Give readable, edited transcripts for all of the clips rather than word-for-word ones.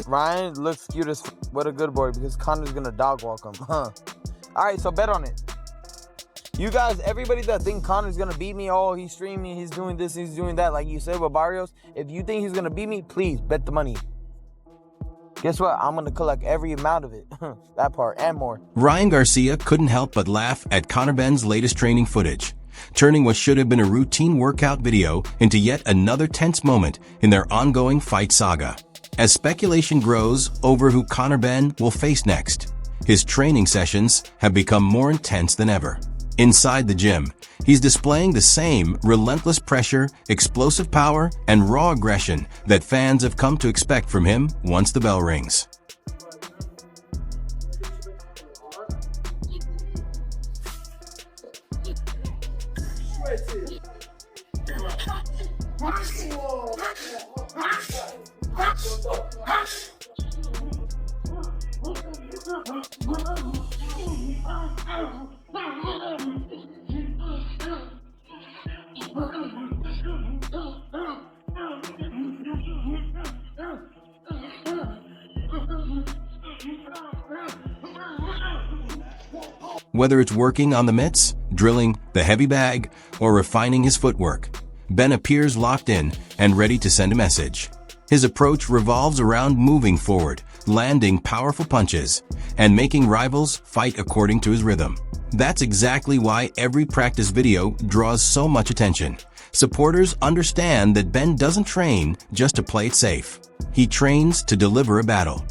Ryan looks cute as what a good boy because Conor's gonna dog walk him. Alright, so bet on it. You guys, everybody that think Conor's gonna beat me, oh, he's streaming, he's doing this, he's doing that, like you said with Barrios, if you think he's gonna beat me, please bet the money. Guess what? I'm gonna collect every amount of it. That part and more. Ryan Garcia couldn't help but laugh at Conor Benn's latest training footage, turning what should have been a routine workout video into yet another tense moment in their ongoing fight saga. As speculation grows over who Conor Benn will face next, his training sessions have become more intense than ever. Inside the gym, he's displaying the same relentless pressure, explosive power, and raw aggression that fans have come to expect from him once the bell rings. Whether it's working on the mitts, drilling the heavy bag, or refining his footwork, Benn appears locked in and ready to send a message. His approach revolves around moving forward, landing powerful punches, and making rivals fight according to his rhythm. That's exactly why every practice video draws so much attention. Supporters understand that Benn doesn't train just to play it safe. He trains to deliver a battle.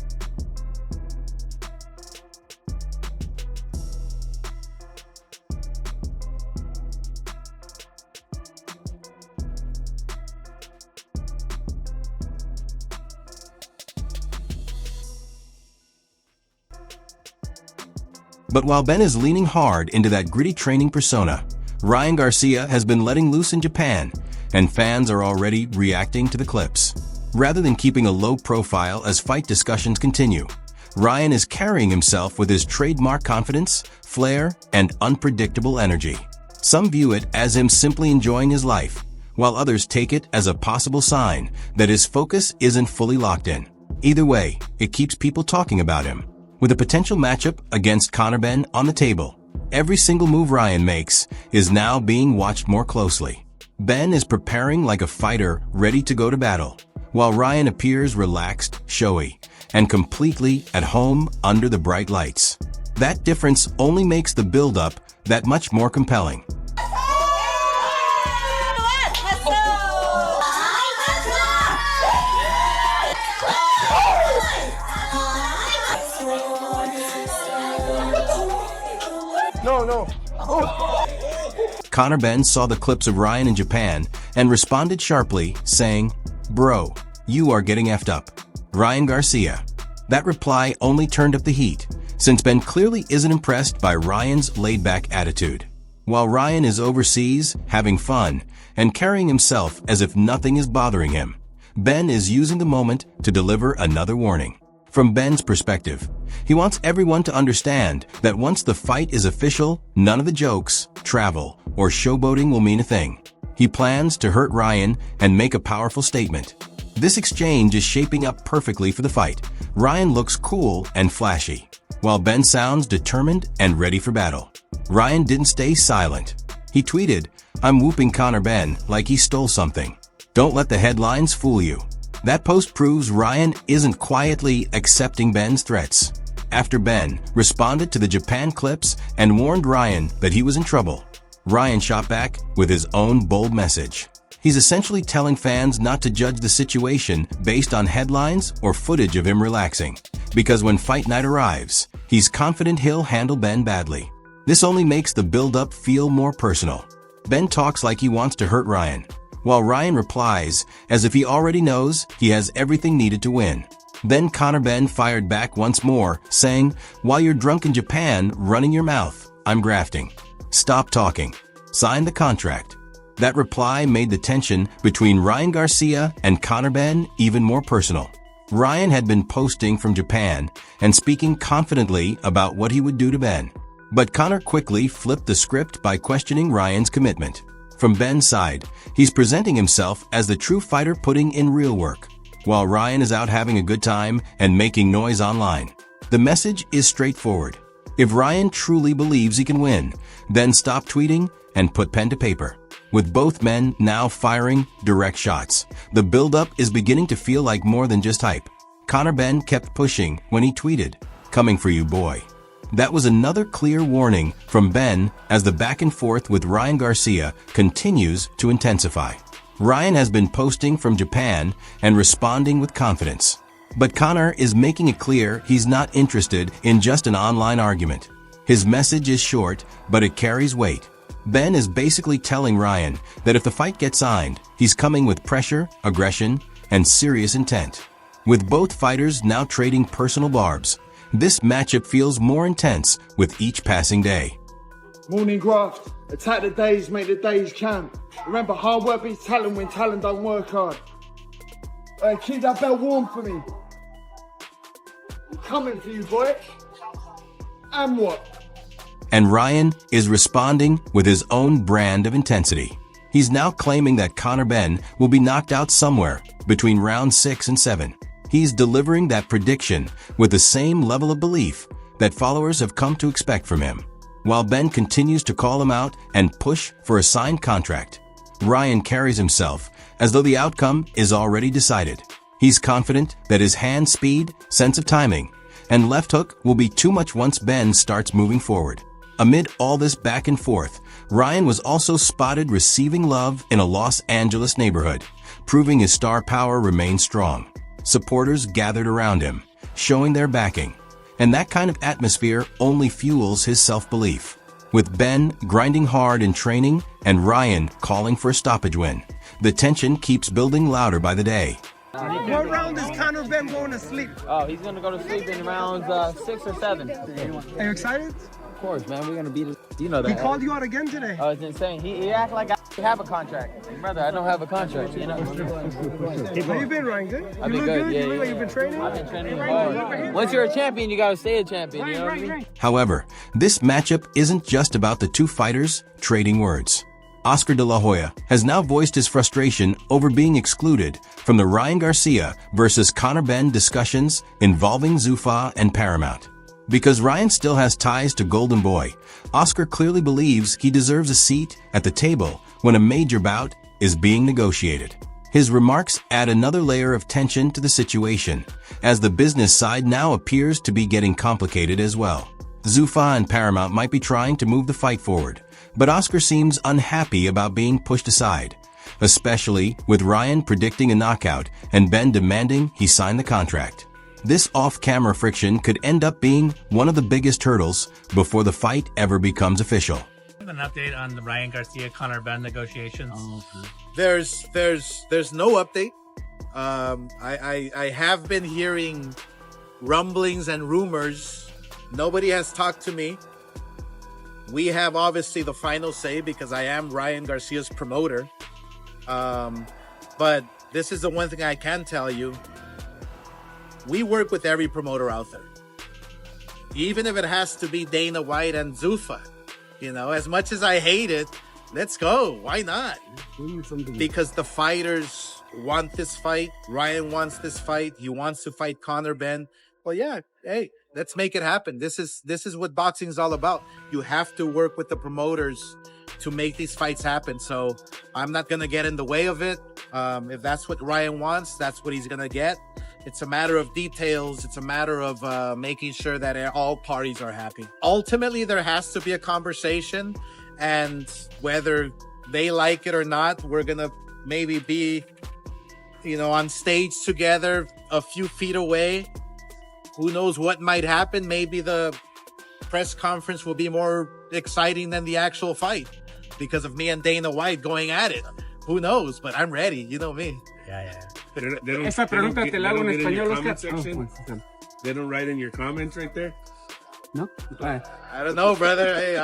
But while Benn is leaning hard into that gritty training persona, Ryan Garcia has been letting loose in Japan, and fans are already reacting to the clips. Rather than keeping a low profile as fight discussions continue, Ryan is carrying himself with his trademark confidence, flair, and unpredictable energy. Some view it as him simply enjoying his life, while others take it as a possible sign that his focus isn't fully locked in. Either way, it keeps people talking about him. With a potential matchup against Conor Benn on the table, every single move Ryan makes is now being watched more closely. Benn is preparing like a fighter ready to go to battle, while Ryan appears relaxed, showy, and completely at home under the bright lights. That difference only makes the build-up that much more compelling. No. Conor Benn saw the clips of Ryan in Japan and responded sharply, saying, "Bro, you are getting effed up." Ryan Garcia. That reply only turned up the heat, since Benn clearly isn't impressed by Ryan's laid-back attitude. While Ryan is overseas, having fun, and carrying himself as if nothing is bothering him, Benn is using the moment to deliver another warning. From Benn's perspective, he wants everyone to understand that once the fight is official, none of the jokes, travel, or showboating will mean a thing. He plans to hurt Ryan and make a powerful statement. This exchange is shaping up perfectly for the fight. Ryan looks cool and flashy, while Benn sounds determined and ready for battle. Ryan didn't stay silent. He tweeted, "I'm whooping Conor Benn like he stole something. Don't let the headlines fool you." That post proves Ryan isn't quietly accepting Benn's threats. After Benn responded to the Japan clips and warned Ryan that he was in trouble, Ryan shot back with his own bold message. He's essentially telling fans not to judge the situation based on headlines or footage of him relaxing, because when fight night arrives, he's confident he'll handle Benn badly. This only makes the build-up feel more personal. Benn talks like he wants to hurt Ryan, while Ryan replies as if he already knows he has everything needed to win. Then Conor Benn fired back once more, saying, "While you're drunk in Japan, running your mouth, I'm grafting. Stop talking. Sign the contract." That reply made the tension between Ryan Garcia and Conor Benn even more personal. Ryan had been posting from Japan and speaking confidently about what he would do to Ben. But Conor quickly flipped the script by questioning Ryan's commitment. From Ben's side, he's presenting himself as the true fighter putting in real work, while Ryan is out having a good time and making noise online. The message is straightforward. If Ryan truly believes he can win, then stop tweeting and put pen to paper. With both men now firing direct shots, the build-up is beginning to feel like more than just hype. Conor Benn kept pushing when he tweeted, "Coming for you, boy." That was another clear warning from Ben as the back and forth with Ryan Garcia continues to intensify. Ryan has been posting from Japan and responding with confidence. But Conor is making it clear he's not interested in just an online argument. His message is short, but it carries weight. Ben is basically telling Ryan that if the fight gets signed, he's coming with pressure, aggression, and serious intent. With both fighters now trading personal barbs, this matchup feels more intense with each passing day. Morning graft. Attack the days, make the days count. Remember, hard work beats talent when talent don't work hard. Keep that bell warm for me. I'm coming for you, boy. And what? And Ryan is responding with his own brand of intensity. He's now claiming that Conor Benn will be knocked out somewhere between rounds 6 and 7. He's delivering that prediction with the same level of belief that followers have come to expect from him. While Ben continues to call him out and push for a signed contract, Ryan carries himself as though the outcome is already decided. He's confident that his hand speed, sense of timing, and left hook will be too much once Ben starts moving forward. Amid all this back and forth, Ryan was also spotted receiving love in a Los Angeles neighborhood, proving his star power remains strong. Supporters gathered around him, showing their backing, and that kind of atmosphere only fuels his self-belief. With Ben grinding hard in training and Ryan calling for a stoppage win, the tension keeps building louder by the day. What round is Conor Benn going to sleep? Oh, he's gonna go to sleep in rounds 6 or 7. Are you excited? Of course, man. We're gonna beat it. You know that. He called you out again today. Oh, it's insane. He act like I have a contract. Brother, I don't have a contract, you know. How you been, Ryan? Good? I've You been look good, good? yeah, You look like yeah. you've been training? I've been training hard. Once you're a champion, you gotta stay a champion, you know what I mean? However, this matchup isn't just about the two fighters trading words. Oscar de la Hoya has now voiced his frustration over being excluded from the Ryan Garcia versus Conor Benn discussions involving Zuffa and Paramount. Because Ryan still has ties to Golden Boy, Oscar clearly believes he deserves a seat at the table when a major bout is being negotiated. His remarks add another layer of tension to the situation, as the business side now appears to be getting complicated as well. Zuffa and Paramount might be trying to move the fight forward, but Oscar seems unhappy about being pushed aside, especially with Ryan predicting a knockout and Ben demanding he sign the contract. This off-camera friction could end up being one of the biggest hurdles before the fight ever becomes official. An update on the Ryan Garcia Conor Benn negotiations. There's no update. I have been hearing rumblings and rumors. Nobody has talked to me. We have obviously the final say because I am Ryan Garcia's promoter. But this is the one thing I can tell you. We work with every promoter out there. Even if it has to be Dana White and Zuffa. You know, as much as I hate it, let's go. Why not? Because the fighters want this fight. Ryan wants this fight. He wants to fight Conor Benn. Well, yeah, hey, let's make it happen. This is what boxing is all about. You have to work with the promoters to make these fights happen. So I'm not going to get in the way of it. If that's what Ryan wants, that's what he's going to get. It's a matter of details. It's a matter of making sure that all parties are happy. Ultimately, there has to be a conversation, and whether they like it or not, we're going to maybe be, on stage together a few feet away. Who knows what might happen? Maybe the press conference will be more exciting than the actual fight because of me and Dana White going at it. Who knows? But I'm ready. You know me. Yeah. Esa pregunta te la hago en español, Oscar. They don't write in your comments right there. No? I don't know, brother. Hey,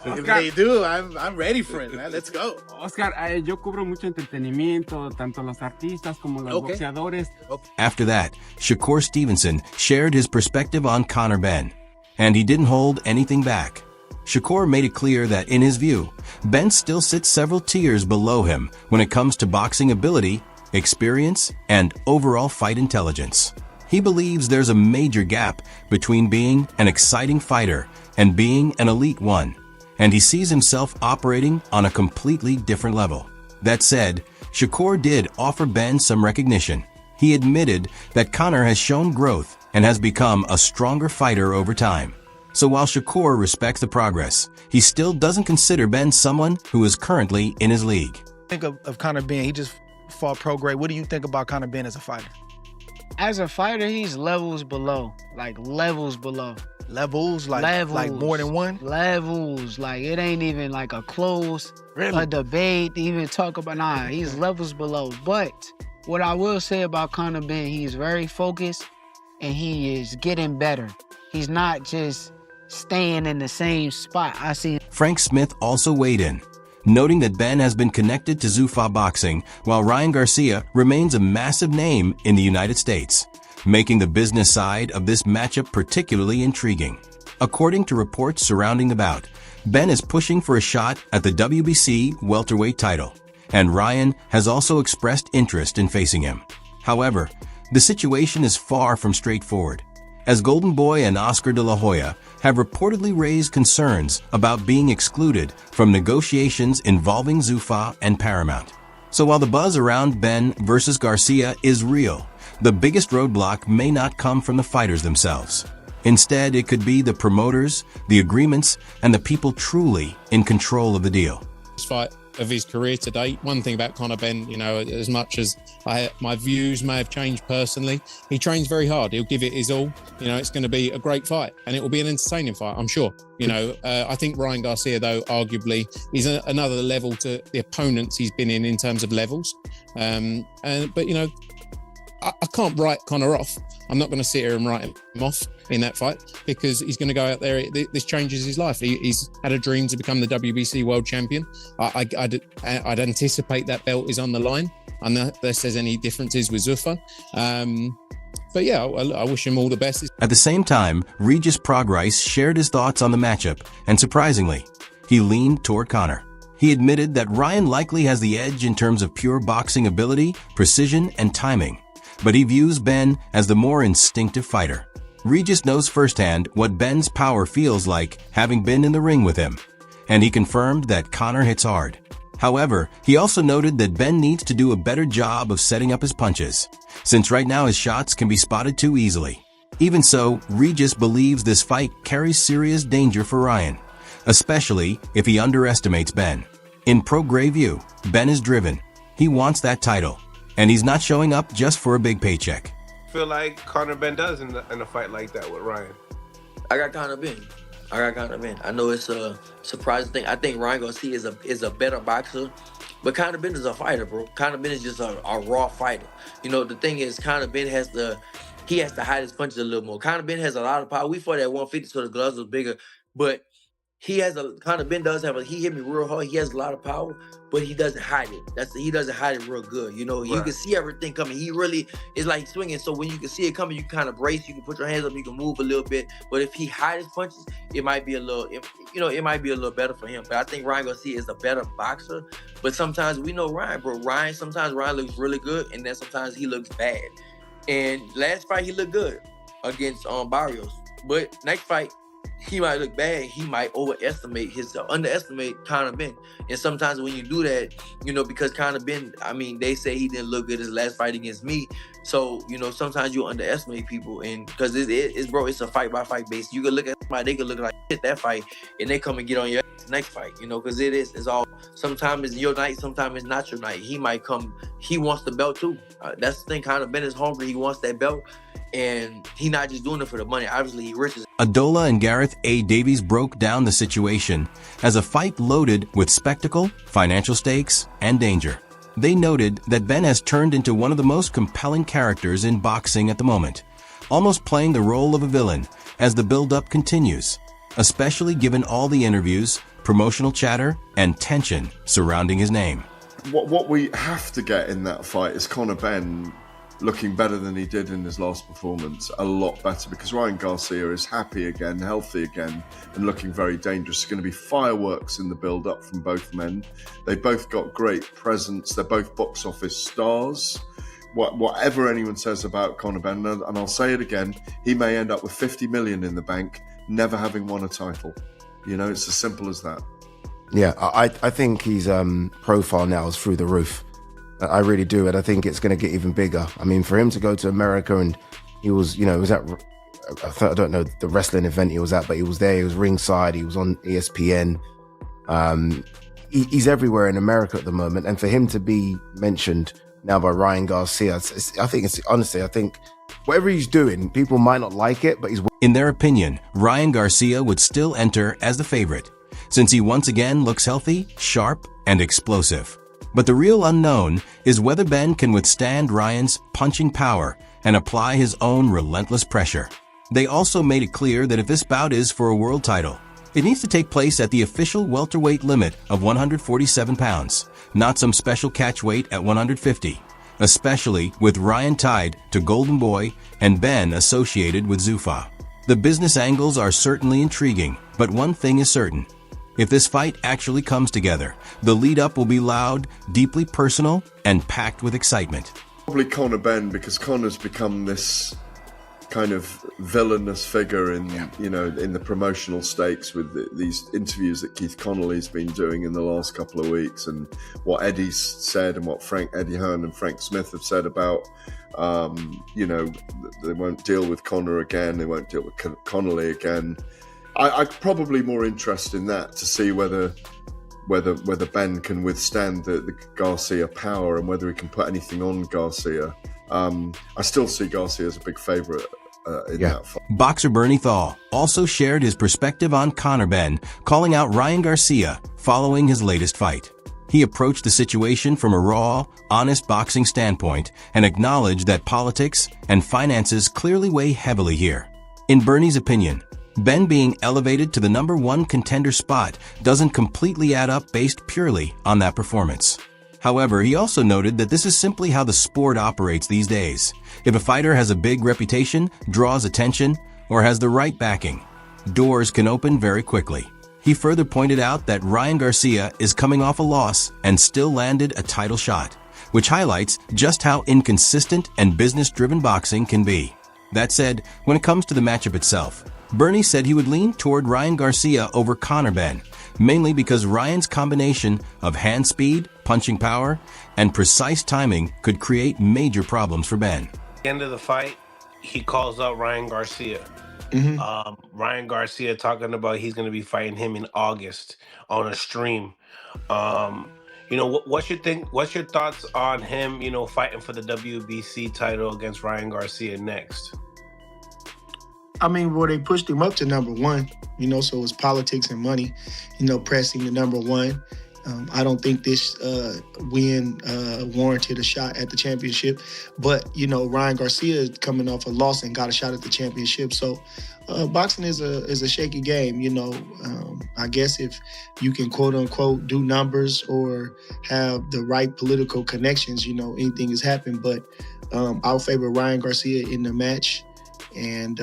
if they do, I'm ready for it, man. Let's go. Oscar, yo cubro mucho entretenimiento, tanto los artistas como los boxeadores. After that, Shakur Stevenson shared his perspective on Conor Benn, and he didn't hold anything back. Shakur made it clear that, in his view, Benn still sits several tiers below him when it comes to boxing ability, experience, and overall fight intelligence. He believes there's a major gap between being an exciting fighter and being an elite one, and he sees himself operating on a completely different level. That said, Shakur did offer Benn some recognition. He admitted that Conor has shown growth and has become a stronger fighter over time. So while Shakur respects the progress, he still doesn't consider Benn someone who is currently in his league. Think of Conor Benn. He just fought pro grade. What do you think about Conor Benn as a fighter? As a fighter, he's levels below. Like levels below. Levels? Like more than one? Levels. Like it ain't even like a close a debate to even talk about. Nah, he's levels below. But what I will say about Conor Benn, he's very focused and he is getting better. He's not just staying in the same spot. I see. Frank Smith also weighed in, noting that Benn has been connected to Zuffa boxing, while Ryan Garcia remains a massive name in the United States, making the business side of this matchup particularly intriguing. According to reports surrounding the bout, Benn is pushing for a shot at the WBC welterweight title, and Ryan has also expressed interest in facing him. However, the situation is far from straightforward, as Golden Boy and Oscar de la Hoya have reportedly raised concerns about being excluded from negotiations involving Zuffa and Paramount. So while the buzz around Benn versus Garcia is real, the biggest roadblock may not come from the fighters themselves. Instead, it could be the promoters, the agreements, and the people truly in control of the deal. This fight of his career to date. One thing about Conor Benn, you know, as much as my views may have changed personally, he trains very hard. He'll give it his all. You know, it's going to be a great fight and it will be an entertaining fight, I'm sure. You know, I think Ryan Garcia, though, arguably, is another level to the opponents he's been in terms of levels. But, you know, I can't write Conor off. I'm not going to sit here and write him off in that fight because he's going to go out there. This changes his life. He's had a dream to become the WBC world champion. I'd anticipate that belt is on the line unless there's any differences with Zuffa. But yeah, I wish him all the best. At the same time, Regis Prograis shared his thoughts on the matchup, and surprisingly, he leaned toward Conor. He admitted that Ryan likely has the edge in terms of pure boxing ability, precision, and timing, but he views Benn as the more instinctive fighter. Regis knows firsthand what Benn's power feels like, having been in the ring with him, and he confirmed that Conor hits hard. However, he also noted that Benn needs to do a better job of setting up his punches, since right now his shots can be spotted too easily. Even so, Regis believes this fight carries serious danger for Ryan, especially if he underestimates Benn. In pro-grade view, Benn is driven. He wants that title, and he's not showing up just for a big paycheck. I feel like Conor Benn does in a fight like that with Ryan. I got Conor Benn. I know it's a surprising thing. I think Ryan Garcia is a better boxer, but Conor Benn is a fighter, bro. Conor Benn is just a raw fighter. You know, the thing is, Conor Benn has to hide his punches a little more. Conor Benn has a lot of power. We fought at 150, so the gloves was bigger, but Conor Benn does have he hit me real hard. He has a lot of power, but he doesn't hide it. He doesn't hide it real good. You know, you can see everything coming. He really is like swinging. So when you can see it coming, you can kind of brace. You can put your hands up. You can move a little bit. But if he hides his punches, it might be a little, it might be a little better for him. But I think Ryan Garcia is a better boxer. But sometimes we know Ryan, bro. Sometimes Ryan looks really good, and then sometimes he looks bad. And last fight he looked good against Barrios. But next fight, he might look bad. He might underestimate Conor Benn. And sometimes when you do that, you know, because Conor Benn, I mean, they say he didn't look good his last fight against me. So, you know, sometimes you underestimate people, and because it's a fight by fight base. You can look at somebody, they can look like shit that fight, and they come and get on your ass next fight, you know, because it's all, sometimes it's your night, sometimes it's not your night. He might come, he wants the belt too. That's the thing, Conor Benn is hungry, he wants that belt. And he's not just doing it for the money. Obviously, he rich. Adola and Gareth A. Davies broke down the situation as a fight loaded with spectacle, financial stakes, and danger. They noted that Benn has turned into one of the most compelling characters in boxing at the moment, almost playing the role of a villain as the build-up continues, especially given all the interviews, promotional chatter, and tension surrounding his name. What we have to get in that fight is Conor Benn looking better than he did in his last performance, a lot better, because Ryan Garcia is happy again, healthy again, and looking very dangerous. It's going to be fireworks in the build-up from both men. They both got great presence. They're both box office stars. Whatever anyone says about Conor Benn, and I'll say it again, he may end up with 50 million in the bank, never having won a title. You know, it's as simple as that. Yeah, I think his profile now is through the roof. I really do, and I think it's going to get even bigger. I mean, for him to go to America, and he was, he was at, I don't know the wrestling event he was at, but he was there, he was ringside, he was on ESPN. He's everywhere in America at the moment, and for him to be mentioned now by Ryan Garcia, I think whatever he's doing, people might not like it, but he's... In their opinion, Ryan Garcia would still enter as the favorite, since he once again looks healthy, sharp, and explosive. But the real unknown is whether Benn can withstand Ryan's punching power and apply his own relentless pressure. They also made it clear that if this bout is for a world title, it needs to take place at the official welterweight limit of 147 pounds, not some special catch weight at 150, especially with Ryan tied to Golden Boy and Benn associated with Zuffa. The business angles are certainly intriguing, but one thing is certain. If this fight actually comes together, the lead-up will be loud, deeply personal, and packed with excitement. Probably Conor Benn, because Conor's become this kind of villainous figure in, in the promotional stakes with these interviews that Keith Connolly's been doing in the last couple of weeks, and what Eddie's said and what Eddie Hearn and Frank Smith have said about, they won't deal with Conor again, they won't deal with Connolly again. I'm probably more interested in that, to see whether Benn can withstand the Garcia power and whether he can put anything on Garcia. I still see Garcia as a big favourite in that fight. Boxer Bernie Thal also shared his perspective on Conor Benn, calling out Ryan Garcia following his latest fight. He approached the situation from a raw, honest boxing standpoint and acknowledged that politics and finances clearly weigh heavily here. In Bernie's opinion, Benn being elevated to the #1 contender spot doesn't completely add up based purely on that performance. However, he also noted that this is simply how the sport operates these days. If a fighter has a big reputation, draws attention, or has the right backing, doors can open very quickly. He further pointed out that Ryan Garcia is coming off a loss and still landed a title shot, which highlights just how inconsistent and business-driven boxing can be. That said, when it comes to the matchup itself, Bernie said he would lean toward Ryan Garcia over Conor Benn, mainly because Ryan's combination of hand speed, punching power, and precise timing could create major problems for Benn. At the end of the fight, he calls out Ryan Garcia. Ryan Garcia talking about he's going to be fighting him in August on a stream. What's your thoughts on him, fighting for the WBC title against Ryan Garcia next? I mean, they pushed him up to #1, so it's politics and money, pressing to #1. I don't think this win warranted a shot at the championship, but, Ryan Garcia is coming off a loss and got a shot at the championship. So boxing is a shaky game, I guess if you can quote unquote do numbers or have the right political connections, anything has happened. But I'll favor Ryan Garcia in the match. And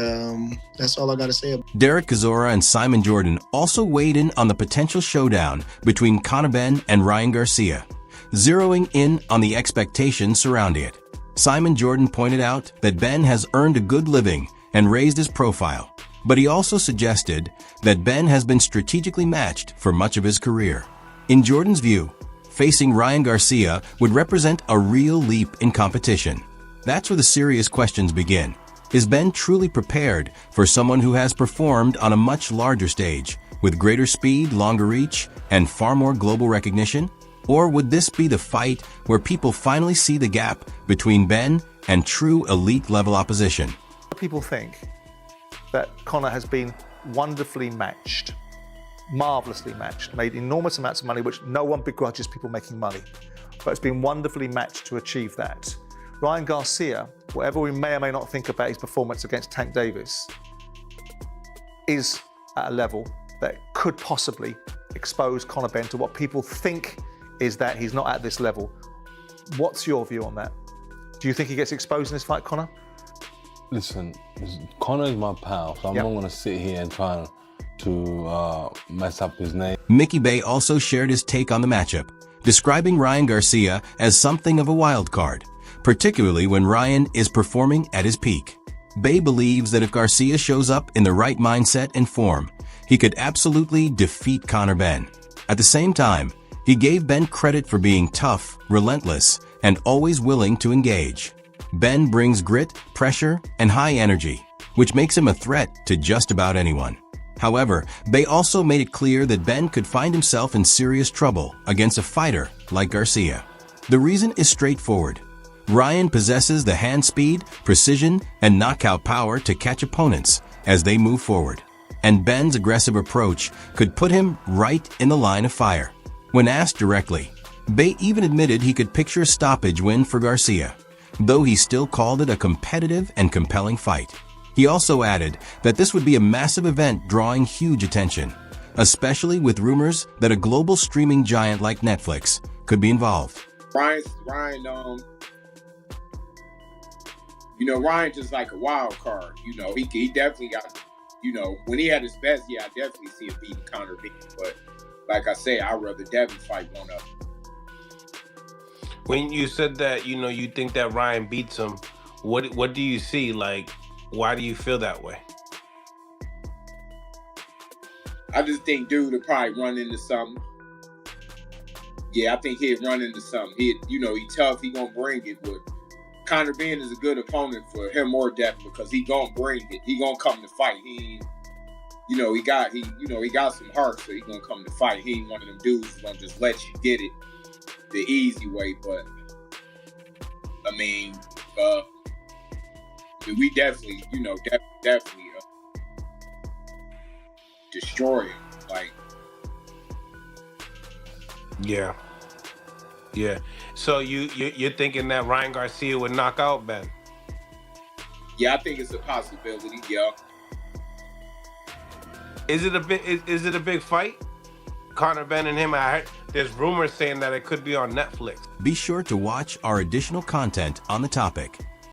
that's all I got to say. Derek Chisora and Simon Jordan also weighed in on the potential showdown between Conor Benn and Ryan Garcia, zeroing in on the expectations surrounding it. Simon Jordan pointed out that Benn has earned a good living and raised his profile, but he also suggested that Benn has been strategically matched for much of his career. In Jordan's view, facing Ryan Garcia would represent a real leap in competition. That's where the serious questions begin. Is Benn truly prepared for someone who has performed on a much larger stage, with greater speed, longer reach, and far more global recognition? Or would this be the fight where people finally see the gap between Benn and true elite-level opposition? People think that Conor has been wonderfully matched, marvelously matched, made enormous amounts of money, which no one begrudges people making money. But it's been wonderfully matched to achieve that. Ryan Garcia, whatever we may or may not think about his performance against Tank Davis, is at a level that could possibly expose Conor Benn to what people think is that he's not at this level. What's your view on that? Do you think he gets exposed in this fight, Conor? Listen, Conor's my pal, so I'm not going to sit here and try to mess up his name. Mickey Bay also shared his take on the matchup, describing Ryan Garcia as something of a wild card, particularly when Ryan is performing at his peak. Bay believes that if Garcia shows up in the right mindset and form, he could absolutely defeat Conor Benn. At the same time, he gave Benn credit for being tough, relentless, and always willing to engage. Benn brings grit, pressure, and high energy, which makes him a threat to just about anyone. However, Bay also made it clear that Benn could find himself in serious trouble against a fighter like Garcia. The reason is straightforward. Ryan possesses the hand speed, precision, and knockout power to catch opponents as they move forward, and Benn's aggressive approach could put him right in the line of fire. When asked directly, Bay even admitted he could picture a stoppage win for Garcia, though he still called it a competitive and compelling fight. He also added that this would be a massive event drawing huge attention, especially with rumors that a global streaming giant like Netflix could be involved. Ryan, Ryan just like a wild card. He definitely got, when he had his best, I definitely see him beating Conor Benn. But like I say, I'd rather Devin fight one of them. When you said that, you think that Ryan beats him, what do you see? Like, why do you feel that way? I just think dude will probably run into something. Yeah, I think he'd run into something. He tough. He gonna bring it. But Conor Benn is a good opponent for him or Devin because he gonna bring it. He gonna come to fight. He got some heart, so he gonna come to fight. He ain't one of them dudes who's gonna just let you get it the easy way. But we definitely, definitely destroy him. Like, yeah. So you're thinking that Ryan Garcia would knock out Benn? Yeah, I think it's a possibility. Yeah. Is it a big fight? Conor Benn and him. I heard there's rumors saying that it could be on Netflix. Be sure to watch our additional content on the topic